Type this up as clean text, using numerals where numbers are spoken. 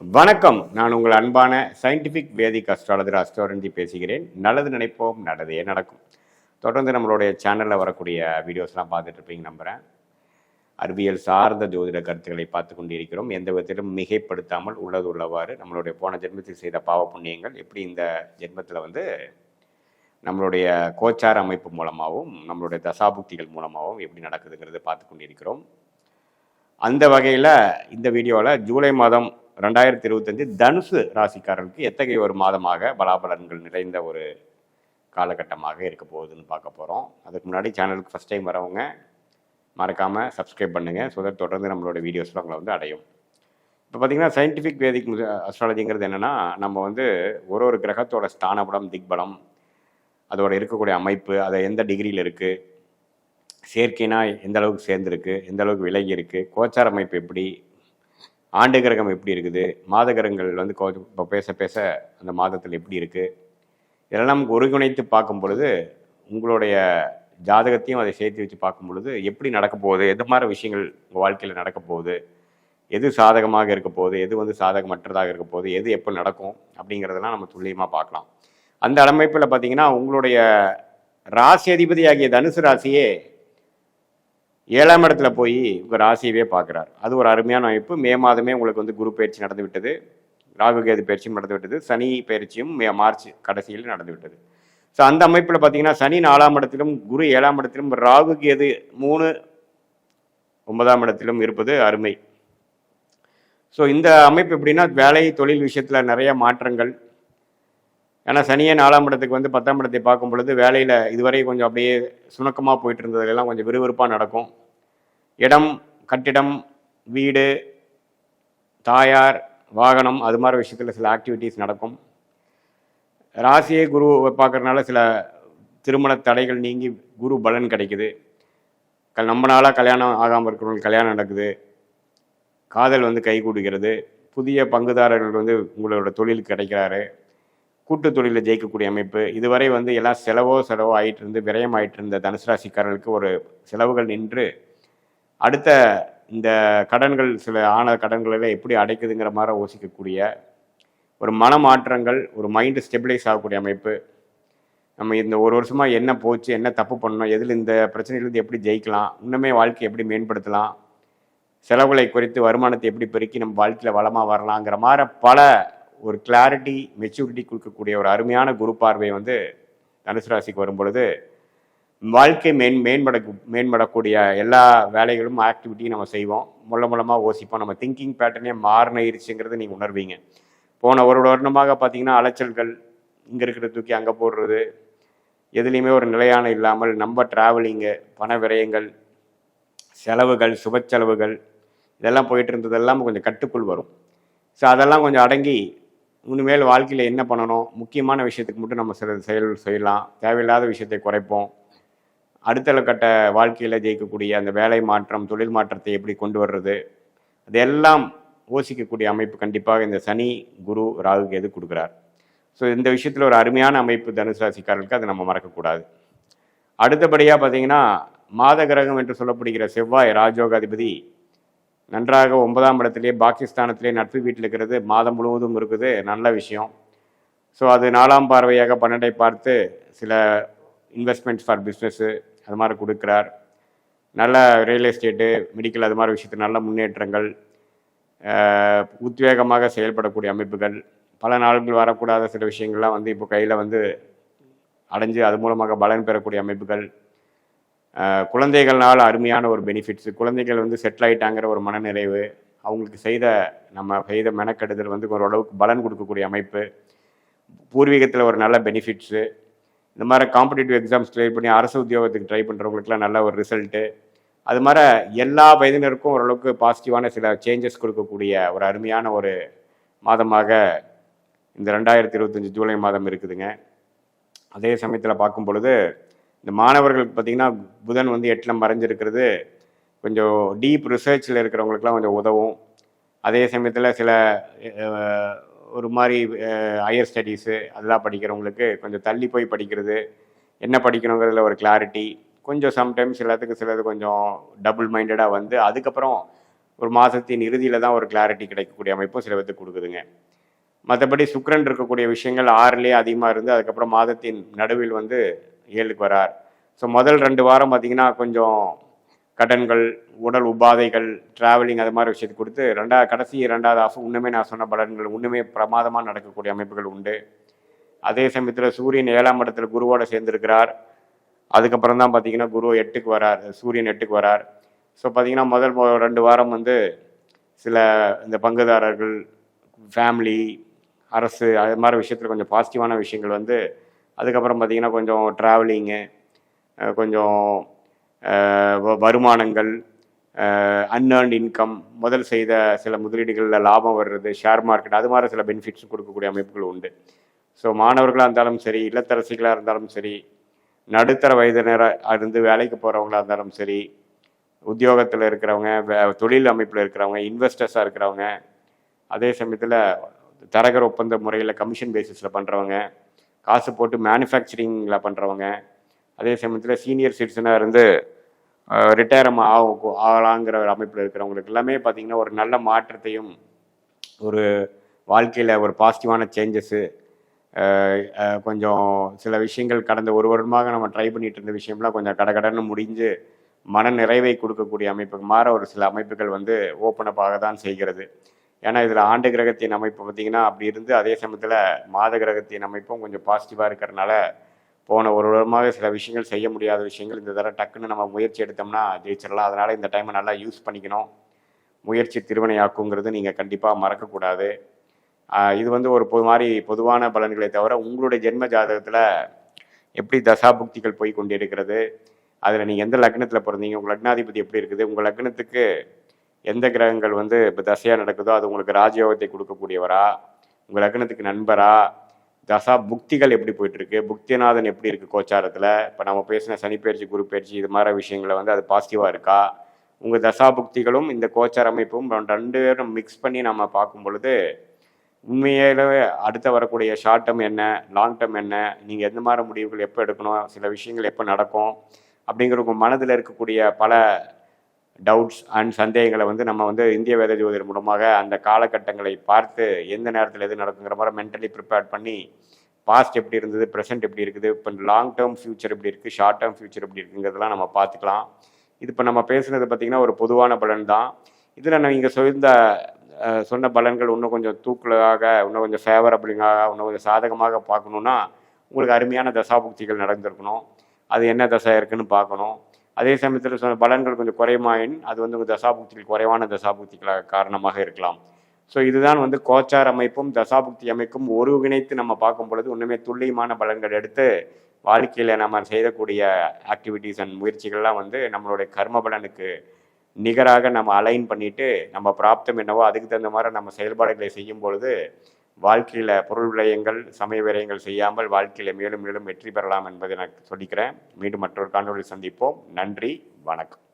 வணக்கம். நான் உங்கள் அன்பான சயின்டிஃபிக் வேதிக் அஸ்ட்ராலஜர் அஸ்ட்ரோரஞ்சி பேசுகிறேன். நல்லது நினைப்போம், நல்லதே நடக்கும். தொடர்ந்து நம்மளுடைய சேனலில் வரக்கூடிய வீடியோஸ்லாம் பார்த்துட்டு இருப்பீங்க நம்புகிறேன். அறிவியல் சார்ந்த ஜோதிட கருத்துக்களை பார்த்து கொண்டிருக்கிறோம். எந்த விதத்திலும் மிகைப்படுத்தாமல் உள்ளது உள்ளவாறு நம்மளுடைய போன ஜென்மத்தில் செய்த பாவ புண்ணியங்கள் எப்படி இந்த ஜென்மத்தில் நம்மளுடைய கோச்சார அமைப்பு மூலமாகவும் நம்மளுடைய தசாபுக்திகள் மூலமாகவும் எப்படி நடக்குதுங்கிறது பார்த்து கொண்டிருக்கிறோம். அந்த வகையில் இந்த வீடியோவில் ஜூலை மாதம் 2025 தனுசு ராசிக்காரர்களுக்கு எத்தகைய ஒரு மாதமாக பலாபலன்கள் நிறைந்த ஒரு காலகட்டமாக இருக்க போகுதுன்னு பார்க்க போகிறோம். அதுக்கு முன்னாடி சேனலுக்கு ஃபஸ்ட் டைம் வரவங்க மறக்காமல் சப்ஸ்கிரைப் பண்ணுங்கள். ஸோ தட் தொடர்ந்து நம்மளோட வீடியோஸ்லாம் உங்களை அடையும். இப்போ பார்த்திங்கன்னா சயின்டிஃபிக் வேதிக் அஸ்ட்ராலஜிங்கிறது என்னென்னா, நம்ம ஒரு கிரகத்தோட ஸ்தானபலம், திக்பலம், அதோட இருக்கக்கூடிய அமைப்பு, அதை எந்த டிகிரியில் இருக்குது, சேர்க்கைனா எந்த அளவுக்கு சேர்ந்துருக்கு, எந்த அளவுக்கு விலகி இருக்குது, கோச்சார அமைப்பு எப்படி, ஆண்டு கிரகம் எப்படி இருக்குது, மாத கிரகங்கள் இப்போ பேச பேச அந்த மாதத்தில் எப்படி இருக்குது, இதெல்லாம் ஒருங்கிணைத்து பார்க்கும் பொழுது உங்களுடைய ஜாதகத்தையும் அதை சேர்த்து வச்சு பார்க்கும் பொழுது எப்படி நடக்க போகுது, எது மாதிரி விஷயங்கள் உங்கள் வாழ்க்கையில் நடக்க போகுது, எது சாதகமாக இருக்க போகுது, எது சாதகமற்றதாக இருக்க போகுது, எது எப்போ நடக்கும் அப்படிங்கிறதெல்லாம் நம்ம துல்லியமாக பார்க்கலாம். அந்த அமைப்பில் பார்த்தீங்கன்னா உங்களுடைய ராசி அதிபதியாகிய தனுசு ராசியே 7ஆம் இடத்துல போய் உங்கள் ராசியவே பார்க்குறார். அது ஒரு அருமையான அமைப்பு. மே மாதமே உங்களுக்கு குரு பயிற்சி நடந்து விட்டது, ராகு கேது பயிற்சியும் நடந்து விட்டது, சனி பயிற்சியும் மார்ச் கடைசியில் நடந்து விட்டது. ஸோ அந்த அமைப்பில் பார்த்தீங்கன்னா சனி 4ஆம் இடத்திலும், குரு 7ஆம் இடத்திலும், ராகு கேது 3 9ஆம் இடத்திலும் இருப்பது அருமை. ஸோ இந்த அமைப்பு எப்படின்னா வேலை தொழில் விஷயத்தில் நிறைய மாற்றங்கள். ஏன்னா சனியே 4ஆம் இடத்துக்கு 10ஆம் இடத்தை பார்க்கும் பொழுது வேலையில் இதுவரை கொஞ்சம் அப்படியே சுணக்கமாக போயிட்டு இருந்ததுலாம் கொஞ்சம் விறுவிறுப்பாக நடக்கும். இடம், கட்டிடம், வீடு, தாயார், வாகனம், அது மாதிரி விஷயத்தில் சில ஆக்டிவிட்டீஸ் நடக்கும். ராசியை குரு பார்க்குறதுனால சில திருமண தடைகள் நீங்கி குரு பலன் கிடைக்குது. நம்ம நாளாக கல்யாணம் ஆகாமல் இருக்கிறவங்களுக்கு கல்யாணம் நடக்குது, காதல் கை கூடுகிறது, புதிய பங்குதாரர்கள் உங்களோட தொழிலுக்கு கிடைக்கிறாரு, கூட்டு தொழிலில் ஜெயிக்கக்கூடிய அமைப்பு. இதுவரை எல்லாம் செலவோ ஆகிட்டு இருந்து விரயம் ஆகிட்டு இருந்த தனுசு ராசிக்காரர்களுக்கு ஒரு செலவுகள் நின்று அடுத்த இந்த கடன்கள், சில கடன்களெல்லாம் எப்படி அடைக்குதுங்கிற மாதிரி யோசிக்கக்கூடிய ஒரு மனமாற்றங்கள், ஒரு மைண்டு ஸ்டெபிளைஸ் ஆகக்கூடிய அமைப்பு. நம்ம இந்த ஒரு வருஷமாக என்ன போச்சு, என்ன தப்பு பண்ணணும், எதில் இந்த பிரச்சனையிலேருந்து எப்படி ஜெயிக்கலாம், இன்னுமே வாழ்க்கையை எப்படி மேம்படுத்தலாம், செலவுகளை குறைத்து வருமானத்தை எப்படி பெருக்கி நம்ம வாழ்க்கையில் வளமாக வரலாங்கிற மாதிரி பல ஒரு கிளாரிட்டி, மெச்சூரிட்டி கொடுக்கக்கூடிய ஒரு அருமையான குரு பார்வை தனுசு ராசிக்கு வரும் பொழுது வாழ்க்கை மேம்படக்கூடிய எல்லா வேலைகளும், ஆக்டிவிட்டியும் நம்ம செய்வோம். மூலமாக யோசிப்போம். நம்ம திங்கிங் பேட்டர்னே மாறினிருச்சுங்கிறது நீங்கள் உணர்வீங்க. போன ஒரு வருடமாக பார்த்தீங்கன்னா அலைச்சல்கள், இங்கே இருக்கிற தூக்கி அங்கே போடுறது, எதுலேயுமே ஒரு நிலையான இல்லாமல் நம்ம ட்ராவலிங்கு, பண விரயங்கள், செலவுகள், சுப செலவுகள், இதெல்லாம் போயிட்டு இருந்ததெல்லாம் கொஞ்சம் கட்டுக்குள் வரும். ஸோ அதெல்லாம் கொஞ்சம் அடங்கி இனிமேல் வாழ்க்கையில் என்ன பண்ணணும், முக்கியமான விஷயத்துக்கு மட்டும் நம்ம சில செய்யலாம், தேவையில்லாத விஷயத்தை குறைப்போம். அடுத்த கட்ட வாழ்க்கையில் ஜெயிக்கக்கூடிய அந்த வேலை மாற்றம், தொழில் மாற்றத்தை எப்படி கொண்டு வர்றது, அதெல்லாம் யோசிக்கக்கூடிய அமைப்பு கண்டிப்பாக இந்த சனி, குரு, ராகு கேது கொடுக்குறார். ஸோ இந்த விஷயத்தில் ஒரு அருமையான அமைப்பு தனுசு ராசிக்காரர்களுக்கு, அதை நம்ம மறக்கக்கூடாது. அடுத்தபடியாக பார்த்தீங்கன்னா மாத கிரகம் என்று சொல்லப்படுகிற செவ்வாய் ராஜயோகாதிபதி நன்றாக 9ஆம் இடத்துலேயே பாகிஸ்தானத்திலே நட்பு வீட்டில் இருக்கிறது, மாதம் முழுவதும் இருக்குது, நல்ல விஷயம். ஸோ அது 4ஆம் பார்வையாக 12ஐ பார்த்து சில இன்வெஸ்ட்மெண்ட்ஸ் ஃபார் பிஸ்னஸ்ஸு அது மாதிரி கொடுக்குறார். நல்ல ரியல் எஸ்டேட்டு, மெடிக்கல், அது மாதிரி விஷயத்தில் நல்ல முன்னேற்றங்கள், உத்வேகமாக செயல்படக்கூடிய அமைப்புகள், பல நாள்கள் வரக்கூடாத சில விஷயங்கள்லாம் இப்போ கையில் அடைஞ்சு அது மூலமாக பலன் பெறக்கூடிய அமைப்புகள், குழந்தைகள்னால அருமையான ஒரு பெனிஃபிட்ஸு, குழந்தைகள் செட்டில் ஆகிட்டாங்கிற ஒரு மனநிறைவு, அவங்களுக்கு நம்ம செய்த மெனக்கெடுதல் ஓரளவுக்கு பலன் கொடுக்கக்கூடிய அமைப்பு, பூர்வீகத்தில் ஒரு நல்ல பெனிஃபிட்ஸு, இந்த மாதிரி காம்படிட்டிவ் எக்ஸாம்ஸ் கிளியர் பண்ணி அரசு உத்தியோகத்துக்கு ட்ரை பண்ணுறவங்களுக்குலாம் நல்ல ஒரு ரிசல்ட்டு, அது மாதிரி எல்லா வயதினருக்கும் ஓரளவுக்கு பாசிட்டிவான சில சேஞ்சஸ் கொடுக்கக்கூடிய ஒரு அருமையான ஒரு மாதமாக இந்த 2025 ஜூலை மாதம் இருக்குதுங்க. அதே சமயத்தில் பார்க்கும் பொழுது இந்த மாணவர்களுக்கு பார்த்திங்கன்னா புதன் 8ல் மறைஞ்சிருக்கிறது கொஞ்சம் டீப் ரிசர்ச்சில் இருக்கிறவங்களுக்குலாம் கொஞ்சம் உதவும். அதே சமயத்தில் சில ஒரு மாதிரி ஹையர் ஸ்டடீஸு அதெல்லாம் படிக்கிறவங்களுக்கு கொஞ்சம் தள்ளி போய் படிக்கிறது, என்ன படிக்கணுங்கிறதுல ஒரு கிளாரிட்டி, கொஞ்சம் சம்டைம்ஸ் சிலது கொஞ்சம் டபுள் மைண்டடாக அதுக்கப்புறம் ஒரு மாதத்தின் இறுதியில் தான் ஒரு கிளாரிட்டி கிடைக்கக்கூடிய அமைப்பும் சில பேத்துக்கு கொடுக்குதுங்க. மற்றபடி சுக்கிரன் இருக்கக்கூடிய விஷயங்கள் 6லேயே அதிகமாக இருந்து அதுக்கப்புறம் மாதத்தின் நடுவில் வந்து 7க்கு வரார். ஸோ முதல் 2 வாரம் பார்த்தீங்கன்னா கொஞ்சம் கடன்கள், உடல் உபாதைகள், டிராவலிங் அது மாதிரி விஷயத்தை கொடுத்து கடைசி 2வது ஆஃப் இன்னுமே நான் சொன்ன பலன்கள் இன்னுமே பிரமாதமாக நடக்கக்கூடிய அமைப்புகள் உண்டு. அதே சமயத்தில் சூரியன் 7ஆம் இடத்துல குருவோட சேர்ந்திருக்கிறார். அதுக்கப்புறம் தான் பார்த்தீங்கன்னா குரு 8க்கு வரார், சூரியன் 8க்கு வரார். ஸோ பார்த்தீங்கன்னா முதல் 2 வாரம் வந்து சில இந்த பங்குதாரர்கள், ஃபேமிலி, அரசு அது மாதிரி விஷயத்தில் கொஞ்சம் பாசிட்டிவான விஷயங்கள் வந்து அதுக்கப்புறம் பார்த்தீங்கன்னா கொஞ்சம் ட்ராவலிங்கு, கொஞ்சம் வருமானங்கள், அன்ஏர்ன்ட் இன்கம், முதல் செய்த சில முதலீடுகளில் லாபம் வர்றது, ஷேர் மார்க்கெட் அது மாதிரி சில பெனிஃபிட்ஸ் கொடுக்கக்கூடிய அமைப்புகள் உண்டு. ஸோ மாணவர்களாக இருந்தாலும் சரி, இல்லத்தரசிகளாக இருந்தாலும் சரி, நடுத்தர வயதினராக இருந்து வேலைக்கு போகிறவங்களாக இருந்தாலும் சரி, உத்தியோகத்தில் இருக்கிறவங்க, தொழில் அமைப்பில் இருக்கிறவங்க, இன்வெஸ்டர்ஸாக இருக்கிறவங்க, அதே சமயத்தில் தரகர் ஒப்பந்த முறையில் கமிஷன் பேசிஸில் பண்ணுறவங்க, காசு போட்டு மேனுஃபேக்சரிங்கில் பண்ணுறவங்க, அதே சமயத்தில் சீனியர் சிட்டிசனாக இருந்து ரிட்டையர் ஆகலாங்கிற ஒரு அமைப்பில் இருக்கிறவங்களுக்கு எல்லாமே பார்த்திங்கன்னா ஒரு நல்ல மாற்றத்தையும் ஒரு வாழ்க்கையில் ஒரு பாசிட்டிவான சேஞ்சஸ்ஸு, கொஞ்சம் சில விஷயங்கள் கடந்த ஒரு வருடமாக நம்ம ட்ரை பண்ணிட்டு இருந்த விஷயம்லாம் கொஞ்சம் கடகடன்னு முடிஞ்சு மன நிறைவை கொடுக்கக்கூடிய அமைப்புக்கு மாற ஒரு சில அமைப்புகள் வந்து ஓப்பன் அப் ஆக தான் செய்கிறது. ஏன்னா இதில் ஆண்டு கிரகத்தின் அமைப்பு பார்த்திங்கன்னா அப்படி இருந்து அதே சமயத்தில் மாத கிரகத்தின் அமைப்பும் கொஞ்சம் பாசிட்டிவாக இருக்கிறனால போன ஒரு வருடமாக சில விஷயங்கள் செய்ய முடியாத விஷயங்கள் இந்த தடவை டக்குன்னு நம்ம முயற்சி எடுத்தோம்னா ஜெயிச்சிடலாம். அதனால் இந்த டைமை நல்லா யூஸ் பண்ணிக்கணும். முயற்சி திருவினையாக்குங்கிறது நீங்கள் கண்டிப்பாக மறக்கக்கூடாது. இது வந்து ஒரு பொதுவான பலன்களை தவிர உங்களுடைய ஜென்ம ஜாதகத்தில் எப்படி தசாபுக்திகள் போய் கொண்டிருக்கிறது, அதில் நீங்கள் எந்த லக்னத்தில் பிறந்தீங்க, உங்கள் லக்னாதிபதி எப்படி இருக்குது, உங்கள் லக்னத்துக்கு எந்த கிரகங்கள் வந்து இப்போ தசையாக நடக்குதோ அது உங்களுக்கு ராஜயோகத்தை கொடுக்கக்கூடியவரா, உங்கள் லக்னத்துக்கு நண்பரா, தசா புக்திகள் எப்படி போயிட்டுருக்கு, புக்திநாதன் எப்படி இருக்குது கோச்சாரத்தில், இப்போ நம்ம பேசின சனிப்பயிற்சி, குரு பயிற்சி இது மாதிரி விஷயங்களை வந்து அது பாசிட்டிவாக இருக்கா, உங்கள் தசா புக்திகளும் இந்த கோச்சார அமைப்பும் 2 பேரும் மிக்ஸ் பண்ணி நம்ம பார்க்கும் பொழுது உண்மையிலே அடுத்த வரக்கூடிய ஷார்ட் டேர்ம் என்ன, லாங் டேர்ம் என்ன, நீங்கள் எந்த மாதிரி முடிவுகள் எப்போ எடுக்கணும், சில விஷயங்கள் எப்போ நடக்கும் அப்படிங்கிற உங்கள் மனதில் இருக்கக்கூடிய பல டவுட்ஸ் அண்ட் சந்தேகங்களை வந்து நம்ம வந்து இந்திய வேத ஜோதிடர் மூலமாக அந்த காலகட்டங்களை பார்த்து எந்த நேரத்தில் எது நடக்குங்கிற மாதிரி மென்டலி ப்ரிப்பேர் பண்ணி பாஸ்ட் எப்படி இருந்தது, ப்ரெசென்ட் எப்படி இருக்குது, இப்போ லாங் டேர்ம் ஃபியூச்சர் எப்படி இருக்குது, ஷார்ட் டேர்ம் ஃபியூச்சர் எப்படி இருக்குங்கிறதெல்லாம் நம்ம பார்த்துக்கலாம். இது இப்போ நம்ம பேசுனது பார்த்திங்கன்னா ஒரு பொதுவான பலன் தான். இதில் நான் இங்கே சொன்ன பலன்கள் இன்னும் கொஞ்சம் தூக்கலாக, இன்னும் கொஞ்சம் ஃபேவரபிளாக, இன்னும் கொஞ்சம் சாதகமாக பார்க்கணுன்னா உங்களுக்கு அருமையான தசாபுக்திகள் நடந்திருக்கணும். அது என்ன தசை இருக்குன்னு பார்க்கணும். அதே சமயத்தில் சொன்ன பலன்கள் கொஞ்சம் குறைமாயின் அது வந்து உங்கள் தசாபுக்திகள் குறைவான தசாபுக்திகளாக காரணமாக இருக்கலாம். ஸோ இதுதான் வந்து கோச்சார் அமைப்பும் தசாபுக்தி அமைப்பும் ஒருங்கிணைத்து நம்ம பார்க்கும் பொழுது இன்னுமே துல்லியமான பலன்கள் எடுத்து வாழ்க்கையில் நம்ம செய்யக்கூடிய ஆக்டிவிட்டீஸ் அண்ட் முயற்சிகள்லாம் வந்து நம்மளுடைய கர்ம பலனுக்கு நிகராக நம்ம அலைன் பண்ணிட்டு நம்ம பிராப்தம் என்னவோ அதுக்கு தகுந்த மாதிரி நம்ம செயல்பாடுகளை செய்யும் பொழுது வாழ்க்கையில் பொருள் விரயங்கள், சமய விரயங்கள் செய்யாமல் வாழ்க்கையில் மேலும் மேலும் வெற்றி பெறலாம் என்பதை நான் சொல்லிக்கிறேன். மீண்டும் மற்றொரு காணொளியில் சந்திப்போம். நன்றி, வணக்கம்.